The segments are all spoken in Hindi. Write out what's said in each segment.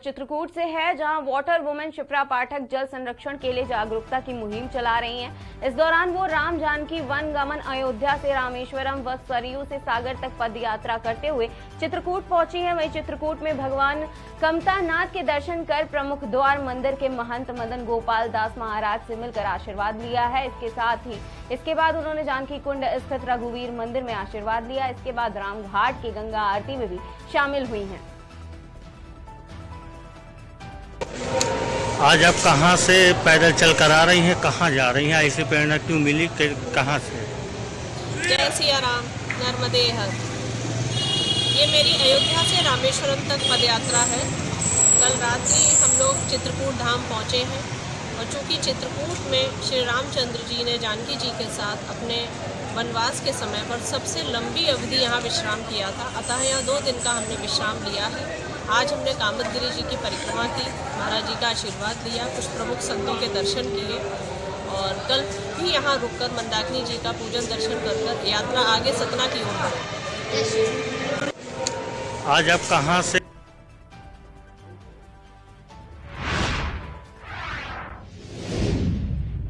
चित्रकूट से है, जहां वाटर वुमेन शिप्रा पाठक जल संरक्षण के लिए जागरूकता की मुहिम चला रही हैं। इस दौरान वो राम जानकी वन गमन अयोध्या से रामेश्वरम व सरयू से सागर तक पद यात्रा करते हुए चित्रकूट पहुंची हैं। वहीं चित्रकूट में भगवान कमतानाथ के दर्शन कर प्रमुख द्वार मंदिर के महंत मदन गोपाल दास महाराज से मिलकर आशीर्वाद लिया है। इसके साथ ही इसके बाद उन्होंने जानकी कुंड स्थित रघुवीर मंदिर में आशीर्वाद लिया। इसके बाद रामघाट की गंगा आरती में भी शामिल हुई हैं। आज आप कहां से पैदल चल कर आ रही हैं, कहां जा रही हैं, ऐसी प्रेरणा क्यों मिली, कहां से? जय सिया राम, नर्मदे हर। ये मेरी अयोध्या से रामेश्वरम तक पदयात्रा है। कल रात्रि हम लोग चित्रकूट धाम पहुंचे हैं और चूंकि चित्रकूट में श्री रामचंद्र जी ने जानकी जी के साथ अपने वनवास के समय पर सबसे लंबी अवधि यहाँ विश्राम किया था, अतः यहाँ 2 दिन का हमने विश्राम लिया है। आज हमने कामदगिरी जी की परिक्रमा की, महाराज जी का आशीर्वाद लिया, कुछ प्रमुख संतों के दर्शन किए और कल भी यहाँ रुककर मंदाकिनी जी का पूजन दर्शन कर यात्रा आगे सतना की ओर है। आज आप कहाँ से?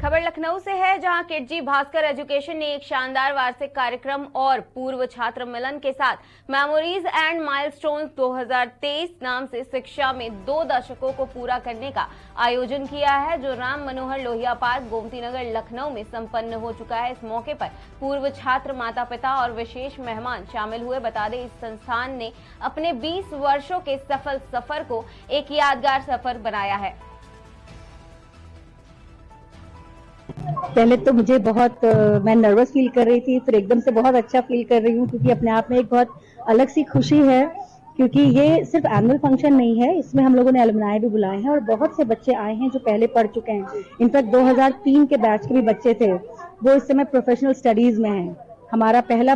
खबर लखनऊ से है, जहां किडजी भास्कर एजुकेशन ने एक शानदार वार्षिक कार्यक्रम और पूर्व छात्र मिलन के साथ मेमोरीज एंड माइलस्टोन्स 2023 नाम से शिक्षा में 2 दशकों को पूरा करने का आयोजन किया है, जो राम मनोहर लोहिया पार्क गोमती नगर लखनऊ में संपन्न हो चुका है। इस मौके पर पूर्व छात्र, माता पिता और विशेष मेहमान शामिल हुए। बता दें, इस संस्थान ने अपने 20 वर्षों के सफल सफर को एक यादगार सफर बनाया है। पहले तो मुझे मैं नर्वस फील कर रही थी, फिर एकदम से बहुत अच्छा फील कर रही हूँ, क्योंकि अपने आप में एक बहुत अलग सी खुशी है। क्योंकि ये सिर्फ एनुअल फंक्शन नहीं है, इसमें हम लोगों ने अलुमनाई भी बुलाए हैं और बहुत से बच्चे आए हैं जो पहले पढ़ चुके हैं। इनफैक्ट 2003 के बैच के भी बच्चे थे, वो इस समय प्रोफेशनल स्टडीज में हैं। हमारा पहला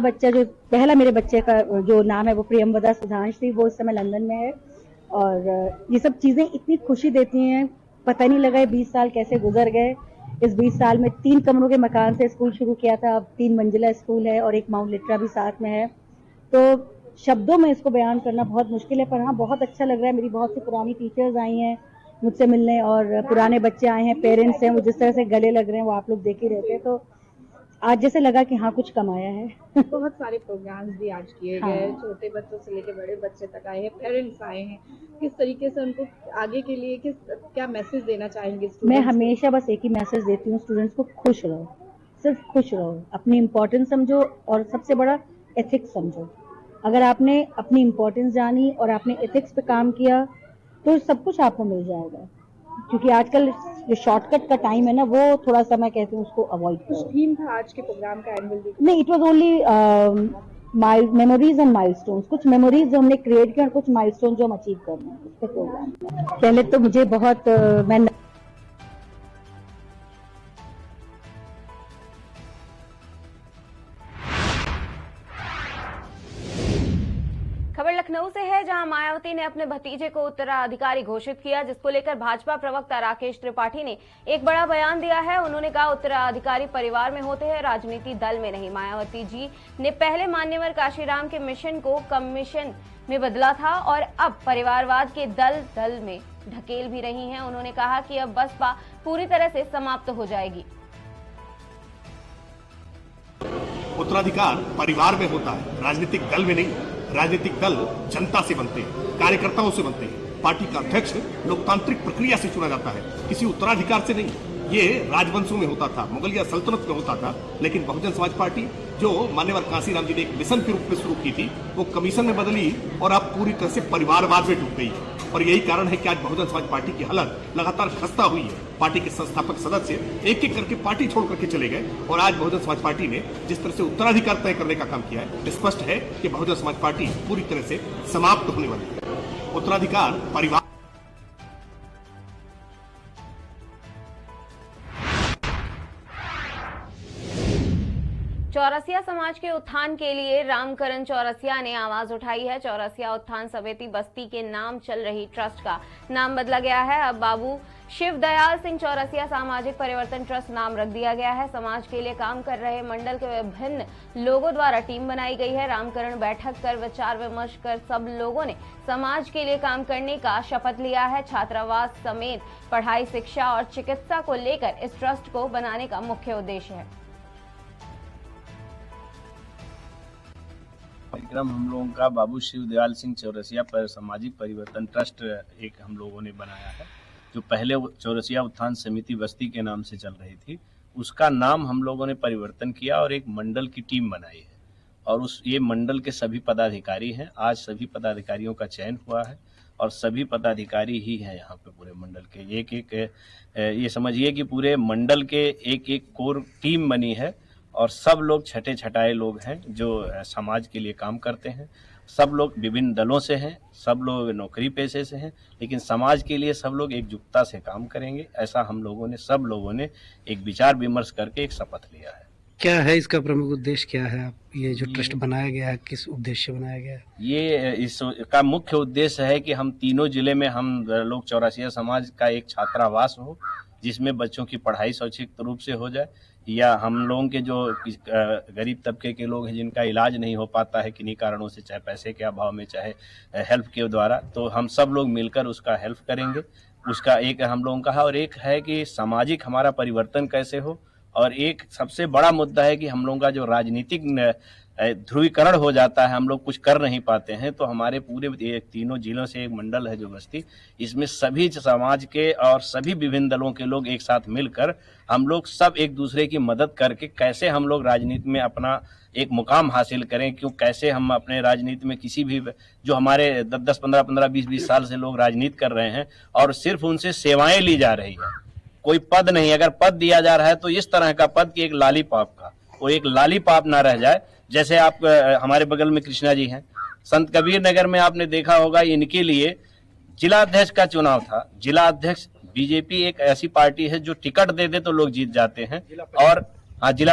मेरे बच्चे का जो नाम है वो प्रियमवदा सुधांशु, वो इस समय लंदन में है। और ये सब चीजें इतनी खुशी देती हैं, पता नहीं लगा 20 साल कैसे गुजर गए। इस 20 साल में 3 कमरों के मकान से स्कूल शुरू किया था, अब 3 मंजिला स्कूल है और एक माउंट लिट्रा भी साथ में है। तो शब्दों में इसको बयान करना बहुत मुश्किल है, पर हाँ बहुत अच्छा लग रहा है। मेरी बहुत सी पुरानी टीचर्स आई हैं मुझसे मिलने और पुराने बच्चे आए हैं, पेरेंट्स हैं, वो जिस तरह से गले लग रहे हैं वो आप लोग देख ही रहे थे। तो आज जैसे लगा कि हाँ कुछ कमाया है। बहुत सारे प्रोग्राम्स भी आज किए गए, छोटे बच्चों से लेकर बड़े बच्चे तक आए हैं, पेरेंट्स आए हैं। किस तरीके से उनको आगे के लिए क्या मैसेज देना चाहेंगे? मैं हमेशा बस एक ही मैसेज देती हूँ स्टूडेंट्स को, खुश रहो, सिर्फ खुश रहो, अपनी इम्पोर्टेंस समझो और सबसे बड़ा एथिक्स समझो। अगर आपने अपनी इम्पोर्टेंस जानी और आपने एथिक्स पे काम किया तो सब कुछ आपको मिल जाएगा। क्योंकि आजकल जो शॉर्टकट का टाइम है ना, वो थोड़ा सा मैं कहती हूँ उसको अवॉइड करो। कुछ थीम था आज के प्रोग्राम का एनुअल डे? नहीं, it was only memories and milestones. कुछ मेमोरीज जो हमने क्रिएट किया और कुछ माइलस्टोन जो हम अचीव कर रहे हैं उसके प्रोग्राम। पहले तो मुझे मैं खबर लखनऊ से है, जहां मायावती ने अपने भतीजे को उत्तराधिकारी घोषित किया, जिसको लेकर भाजपा प्रवक्ता राकेश त्रिपाठी ने एक बड़ा बयान दिया है। उन्होंने कहा, उत्तराधिकारी परिवार में होते हैं, राजनीति दल में नहीं। मायावती जी ने पहले मान्यवर काशीराम के मिशन को कमीशन में बदला था और अब परिवारवाद के दल में ढकेल भी रही हैं। उन्होंने कहा कि अब बसपा पूरी तरह से समाप्त हो जाएगी। उत्तराधिकार परिवार में होता है, राजनीतिक दल में नहीं। राजनीतिक दल जनता से बनते हैं, कार्यकर्ताओं से बनते हैं। पार्टी का अध्यक्ष लोकतांत्रिक प्रक्रिया से चुना जाता है, किसी उत्तराधिकार से नहीं। ये राजवंशों में होता था, मुगलिया सल्तनत में होता था, लेकिन बहुजन समाज पार्टी जो मान्यवर काशीराम जी ने एक मिशन के रूप में शुरू की थी, वो कमीशन में बदली और अब पूरी तरह से परिवारवाद में डूब गई है। और यही कारण है कि आज बहुजन समाज पार्टी की हालत लगातार खस्ता हुई है। पार्टी के संस्थापक सदस्य एक एक करके पार्टी छोड़ करके चले गए और आज बहुजन समाज पार्टी ने जिस तरह से उत्तराधिकार तय करने का काम किया है, स्पष्ट है कि बहुजन समाज पार्टी पूरी तरह से समाप्त होने वाली है। उत्तराधिकार परिवार चौरसिया समाज के उत्थान के लिए रामकरण चौरसिया ने आवाज उठाई है। चौरसिया उत्थान समिति बस्ती के नाम चल रही ट्रस्ट का नाम बदला गया है। अब बाबू शिव दयाल सिंह चौरसिया सामाजिक परिवर्तन ट्रस्ट नाम रख दिया गया है। समाज के लिए काम कर रहे मंडल के विभिन्न लोगों द्वारा टीम बनाई गई है। रामकरण बैठक कर विचार विमर्श कर सब लोगों ने समाज के लिए काम करने का शपथ लिया है। छात्रावास समेत पढ़ाई, शिक्षा और चिकित्सा को लेकर इस ट्रस्ट को बनाने का मुख्य उद्देश्य है। कार्यक्रम हम लोगों का बाबू शिव दयाल सिंह चौरसिया पर सामाजिक परिवर्तन ट्रस्ट एक हम लोगों ने बनाया है, जो पहले चौरसिया उत्थान समिति बस्ती के नाम से चल रही थी। उसका नाम हम लोगों ने परिवर्तन किया और एक मंडल की टीम बनाई है और ये मंडल के सभी पदाधिकारी हैं। आज सभी पदाधिकारियों का चयन हुआ है और सभी पदाधिकारी ही हैं यहाँ पे पूरे मंडल के। एक ये समझिए कि पूरे मंडल के एक कोर टीम बनी है और सब लोग छठे छटाए लोग हैं जो समाज के लिए काम करते हैं। सब लोग विभिन्न दलों से हैं, सब लोग नौकरी पेशे से हैं, लेकिन समाज के लिए सब लोग एकजुटता से काम करेंगे। ऐसा हम लोगों ने सब लोगों ने एक विचार विमर्श करके एक शपथ लिया है। क्या है इसका प्रमुख उद्देश्य, क्या है ये जो ट्रस्ट बनाया गया है, किस उद्देश्य से बनाया गया है? ये इसका मुख्य उद्देश्य है कि हम तीनों जिले में हम लोग चौरसिया समाज का एक छात्रावास हो जिसमें बच्चों की पढ़ाई स्वैच्छिक रूप से हो जाए, या हम लोगों के जो गरीब तबके के लोग हैं जिनका इलाज नहीं हो पाता है किन्हीं कारणों से, चाहे पैसे के अभाव में चाहे हेल्प के द्वारा, तो हम सब लोग मिलकर उसका हेल्प करेंगे। उसका एक हम लोगों का है और एक है कि सामाजिक हमारा परिवर्तन कैसे हो, और एक सबसे बड़ा मुद्दा है कि हम लोगों का जो राजनीतिक ध्रुवीकरण हो जाता है, हम लोग कुछ कर नहीं पाते हैं, तो हमारे पूरे तीनों जिलों से एक मंडल है जो बस्ती, इसमें सभी समाज के और सभी विभिन्न दलों के लोग एक साथ मिलकर हम लोग सब एक दूसरे की मदद करके कैसे हम लोग राजनीति में अपना एक मुकाम हासिल करें। क्यों कैसे हम अपने राजनीति में किसी भी जो हमारे 10-10, 15-15, 20-20 साल से लोग राजनीति कर रहे हैं और सिर्फ उनसे सेवाएं ली जा रही है, कोई पद नहीं। अगर पद दिया जा रहा है तो इस तरह का पद कि एक लालीपाप का, वो एक लालीपाप ना रह जाए। जैसे आप हमारे बगल में कृष्णा जी हैं, संत कबीर नगर में आपने देखा होगा इनके लिए जिला अध्यक्ष का चुनाव था। जिला अध्यक्ष बीजेपी एक ऐसी पार्टी है जो टिकट दे दे तो लोग जीत जाते हैं, और हाँ जिला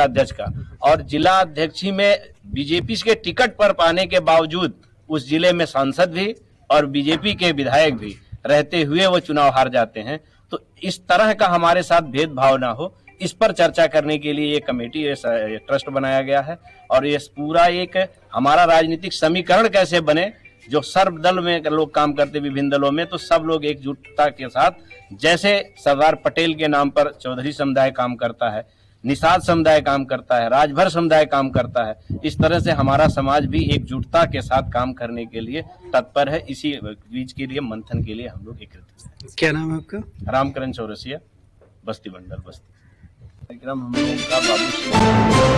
अध्यक्ष का, और जिला अध्यक्ष में बीजेपी के टिकट पर पाने के बावजूद उस जिले में सांसद भी और बीजेपी के विधायक भी रहते हुए वो चुनाव हार जाते हैं। तो इस तरह का हमारे साथ भेदभाव ना हो, इस पर चर्चा करने के लिए ये कमेटी, ये ट्रस्ट बनाया गया है। और ये पूरा एक हमारा राजनीतिक समीकरण कैसे बने, जो सर्वदल में लोग काम करते विभिन्न दलों में, तो सब लोग एकजुटता के साथ, जैसे सरदार पटेल के नाम पर चौधरी समुदाय काम करता है, निषाद समुदाय काम करता है, राजभर समुदाय काम करता है, इस तरह से हमारा समाज भी एकजुटता के साथ काम करने के लिए तत्पर है। इसी बीच के लिए मंथन के लिए हम लोग एकत्रित हैं। क्या नाम है आपका? रामकरण चौरसिया, बस्ती मंडल बस्ती। कार्यक्रम हम लोगों का बाबू